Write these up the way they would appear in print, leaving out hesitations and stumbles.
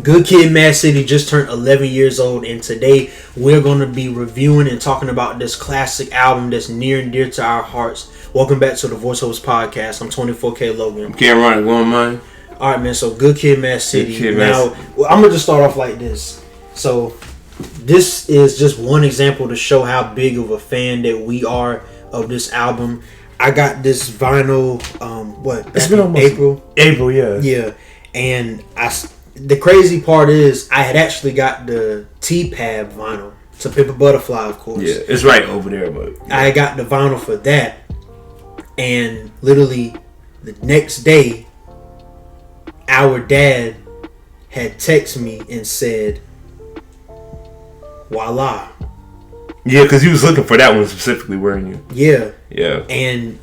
Good Kid, M.A.A.d City just turned 11 years old, and today we're going to be reviewing and talking about this classic album that's near and dear to our hearts. Welcome back to the Voice Host Podcast. I'm 24K Logan. I'm Cameron, going mine. All right, man. So Good Kid, M.A.A.d City. Now, I'm gonna just start off like this. So this is just one example to show how big of a fan that we are of this album. I got this vinyl. It's been almost April, yeah. Yeah, and the crazy part is I had actually got the T-Pab vinyl. It's a Pimp a Butterfly, of course. Yeah, it's right over there, but yeah. I got the vinyl for that, and literally the next day, our dad had texted me and said, voila. Yeah, because he was looking for that one specifically, weren't you? Yeah. Yeah. And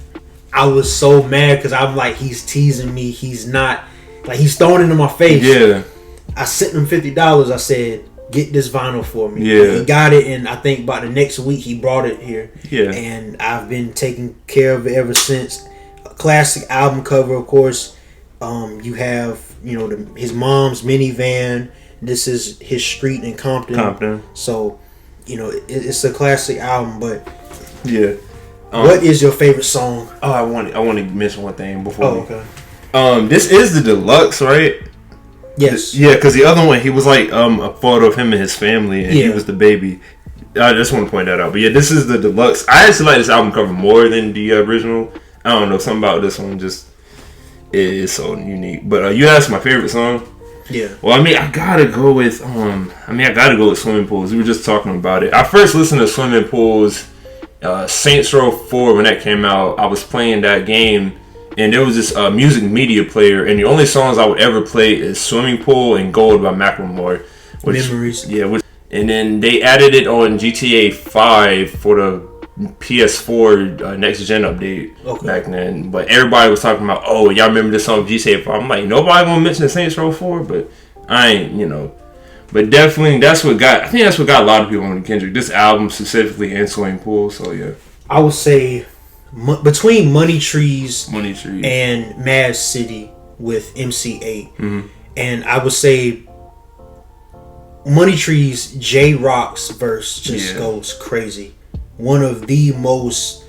I was so mad because I'm like, he's teasing me. He's not, like, he's throwing it in my face. Yeah. I sent him $50. I said, get this vinyl for me. Yeah. He got it, and I think by the next week he brought it here. Yeah. And I've been taking care of it ever since. A classic album cover, of course. You have, his mom's minivan. This is his street in Compton. So, it's a classic album, but yeah. What is your favorite song? Oh, I want to mention one thing before. Oh, okay. This is the deluxe, right? Yes. Yeah, because the other one, he was like a photo of him and his family, and he was the baby. I just want to point that out. But yeah, this is the deluxe. I actually like this album cover more than the original. I don't know, something about this one just is so unique. But you asked my favorite song. Yeah. Well, I gotta go with Swimming Pools. We were just talking about it. I first listened to Swimming Pools, Saints Row 4 when that came out. I was playing that game, and there was this music media player, and the only songs I would ever play is Swimming Pool and Gold by Macklemore. Memories. Yeah. And then they added it on GTA 5 for the PS4 next gen update back then, but everybody was talking about, oh, y'all remember this song GTA 5? I'm like, nobody gonna mention Saints Row 4, but I ain't, but definitely I think that's what got a lot of people on Kendrick, this album specifically, and Swimming Pool. So yeah, I would say between Money Trees and M.A.A.d City with MC8, and I would say Money Trees, J-Rock's verse just goes crazy. One of the most,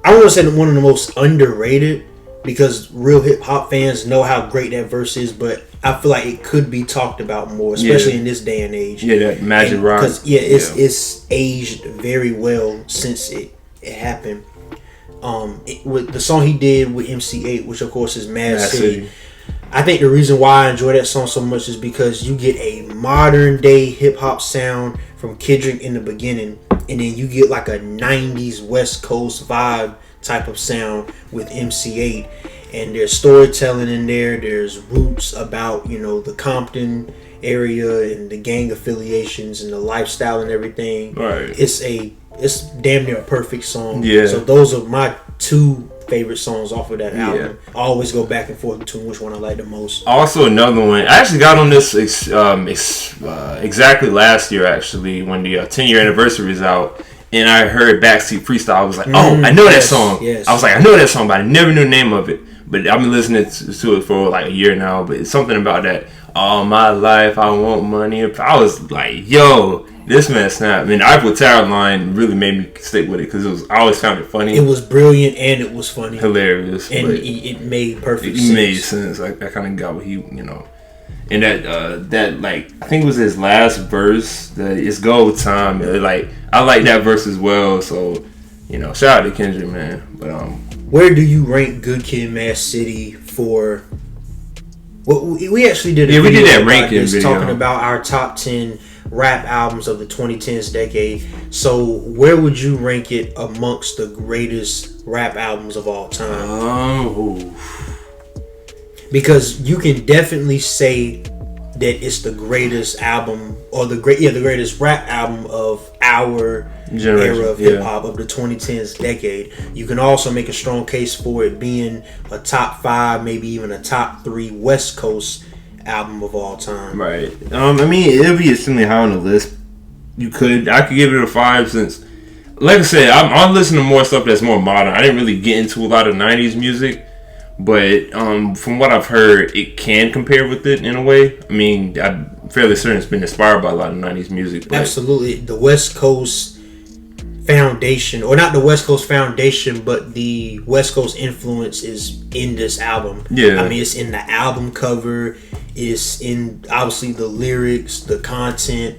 I don't want to say one of the most underrated, because real hip hop fans know how great that verse is, but I feel like it could be talked about more, especially in this day and age. Yeah, that Magic Rock. Because it's aged very well since it happened. With the song he did with MC8, which of course is M.A.A.d City. I think the reason why I enjoy that song so much is because you get a modern day hip hop sound from Kendrick in the beginning, and then you get like a 90s West Coast vibe type of sound with MC8. And there's storytelling in there. There's roots about, the Compton area and the gang affiliations and the lifestyle and everything. Right. It's damn near a perfect song. Yeah. So those are my two favorite songs off of that album. Yeah. I always go back and forth between which one I like the most. Also, another one, I actually got on this exactly last year, actually, when the 10-year anniversary is out, and I heard Backseat Freestyle. I was like, I know that song. Yes. I was like, I know that song, but I never knew the name of it. But I've been listening to it for like a year now, but it's something about that. All my life, I want money. I was like, yo, this man snap. The Eiffel Tower line really made me stick with it, because I always found it funny. It was brilliant and it was funny. Hilarious. And it made perfect sense. It made sense. I kind of got what he, and that like, I think it was his last verse, it's go time. I like that verse as well. So, shout out to Kendrick, man. But where do you rank Good Kid, M.A.A.d City for? Well, we actually did. We did that ranking video talking about our top 10 rap albums of the 2010s decade. So where would you rank it amongst the greatest rap albums of all time? Because you can definitely say that it's the greatest album, or the greatest rap album of our era of hip hop of the 2010s decade. You can also make a strong case for it being a top 5, maybe even a top 3 West Coast album of all time. Right. It'll be extremely high on the list. I could give it a 5, since, like I said, I'm listening to more stuff that's more modern. I didn't really get into a lot of 90s music. But from what I've heard, it can compare with it in a way. I mean, fairly certain it's been inspired by a lot of 90s music. But absolutely. The West Coast foundation, or not the West Coast foundation, but the West Coast influence is in this album. Yeah. I mean, it's in the album cover, it's in obviously the lyrics, the content.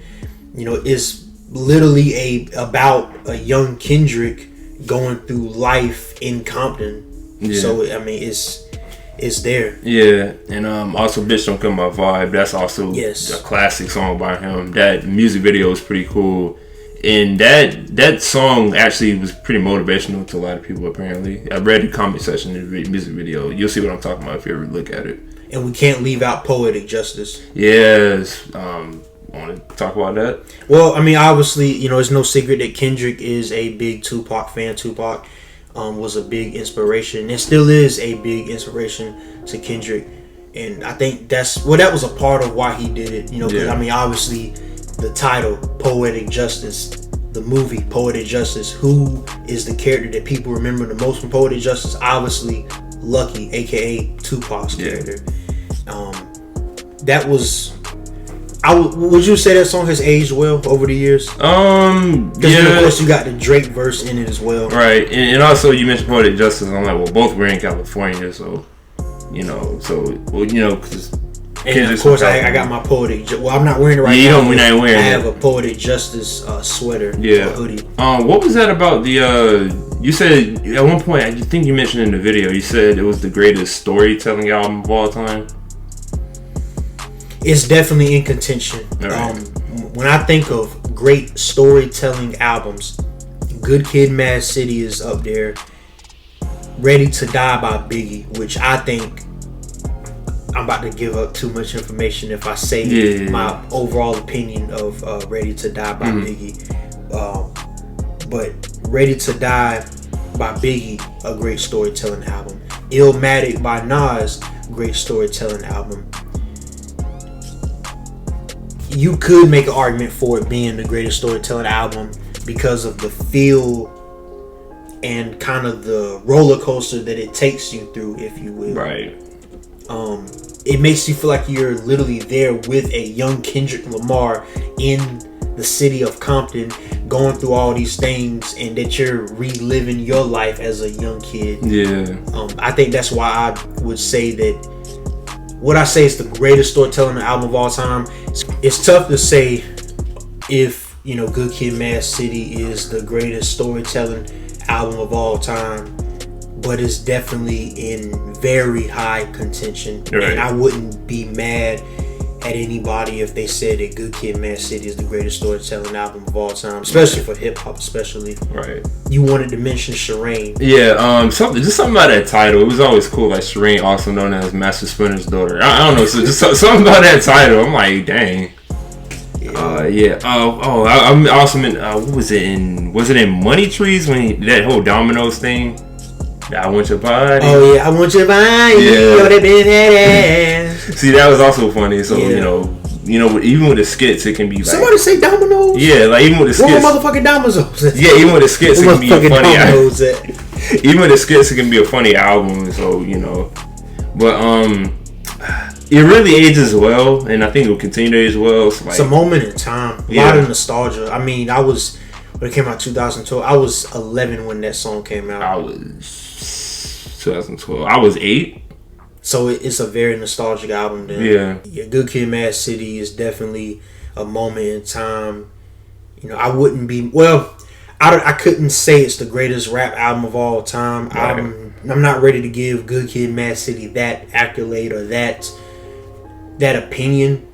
You know, it's literally about a young Kendrick going through life in Compton. Yeah. So I mean, it's there. Yeah, and also "Bitch Don't Kill My Vibe." That's also a classic song by him. That music video is pretty cool, and that song actually was pretty motivational to a lot of people. Apparently, I read the comment section of the music video. You'll see what I'm talking about if you ever look at it. And we can't leave out "Poetic Justice." Yes. Want to talk about that? Well, I mean, obviously, you know, it's no secret that Kendrick is a big Tupac fan. Tupac was a big inspiration, and still is a big inspiration to Kendrick. And I think that was a part of why he did it. You know, because I mean, obviously, the title "Poetic Justice," the movie "Poetic Justice." Who is the character that people remember the most from Poetic Justice? Obviously, Lucky, aka Tupac's character. That was. Would you say that song has aged well over the years? Because of course you got the Drake verse in it as well, right? And also you mentioned Poetic Justice. I'm like, well, both were in California, so because. And of course, I got my Poetic. Well, I'm not wearing it right now. We're not wearing it. I have a Poetic Justice sweater, hoodie. What was that about the? You said at one point, I think you mentioned in the video, you said it was the greatest storytelling album of all time. It's definitely in contention. Right. When I think of great storytelling albums, Good Kid, M.A.A.d City is up there. Ready to Die by Biggie, which I think I'm about to give up too much information if I say my overall opinion of Ready to Die by Biggie. But Ready to Die by Biggie, a great storytelling album. Illmatic by Nas, great storytelling album. You could make an argument for it being the greatest storytelling album because of the feel and kind of the roller coaster that it takes you through, if you will. Right. It makes you feel like you're literally there with a young Kendrick Lamar in the city of Compton, going through all these things, and that you're reliving your life as a young kid. Yeah. I think that's why I would say that. What I say is the greatest storytelling album of all time. It's tough to say if, you know, Good Kid, M.A.A.d City is the greatest storytelling album of all time, but it's definitely in very high contention. Right. And I wouldn't be mad at anybody if they said that Good Kid, M.A.A.d City is the greatest storytelling album of all time, especially for hip hop, especially. Right. You wanted to mention Shireen. Yeah, something about that title. It was always cool, like Shireen, also known as Master Splinter's daughter. I don't know, so just something about that title. I'm like, dang. I also meant what was it in? Was it in Money Trees when that whole Domino's thing? I want your body. Oh yeah, I want your body. Yeah. See, that was also funny. So you know, even with the skits, it can be like somebody say Domino's. Yeah, like even with the skits, what motherfucking Domino's? Yeah, even with the skits, it can be a funny. Even with the skits, it can be a funny album. So but it really ages well, and I think it will continue to age well. So, it's a moment in time. A lot of nostalgia. I mean, when it came out in 2012, I was 11 when that song came out. I was 2012. I was 8. So it's a very nostalgic album then. Yeah. Good Kid, M.A.A.d City is definitely a moment in time. You know, I wouldn't be... Well, I couldn't say it's the greatest rap album of all time. Right. I'm not ready to give Good Kid, M.A.A.d City that accolade or that opinion.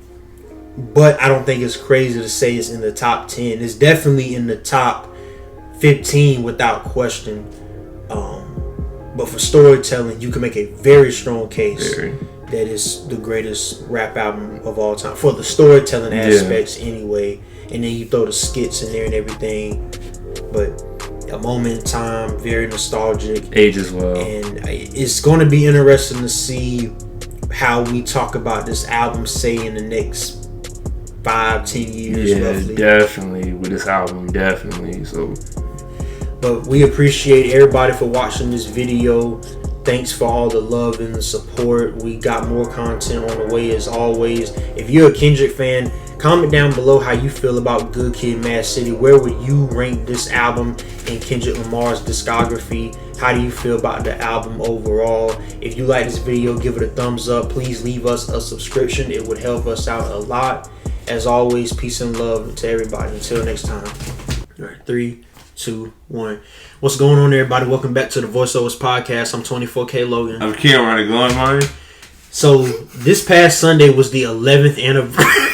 But I don't think it's crazy to say it's in the top 10. It's definitely in the top 15 without question. But for storytelling, you can make a very strong case that it's the greatest rap album of all time. For the storytelling aspects anyway. And then you throw the skits in there and everything. But a moment in time, very nostalgic. Age as well. And it's going to be interesting to see how we talk about this album, say, in the next 5-10 years roughly. Definitely. With this album, definitely. So... But we appreciate everybody for watching this video. Thanks for all the love and the support. We got more content on the way as always. If you're a Kendrick fan, comment down below how you feel about Good Kid, Mad City. Where would you rank this album in Kendrick Lamar's discography? How do you feel about the album overall? If you like this video, give it a thumbs up. Please leave us a subscription. It would help us out a lot. As always, peace and love to everybody. Until next time. All right, 3, 2, 1. What's going on, everybody? Welcome back to the Voiceovers Podcast. I'm 24K Logan. I'm Cameron. Going, man. So this past Sunday was the 11th anniversary.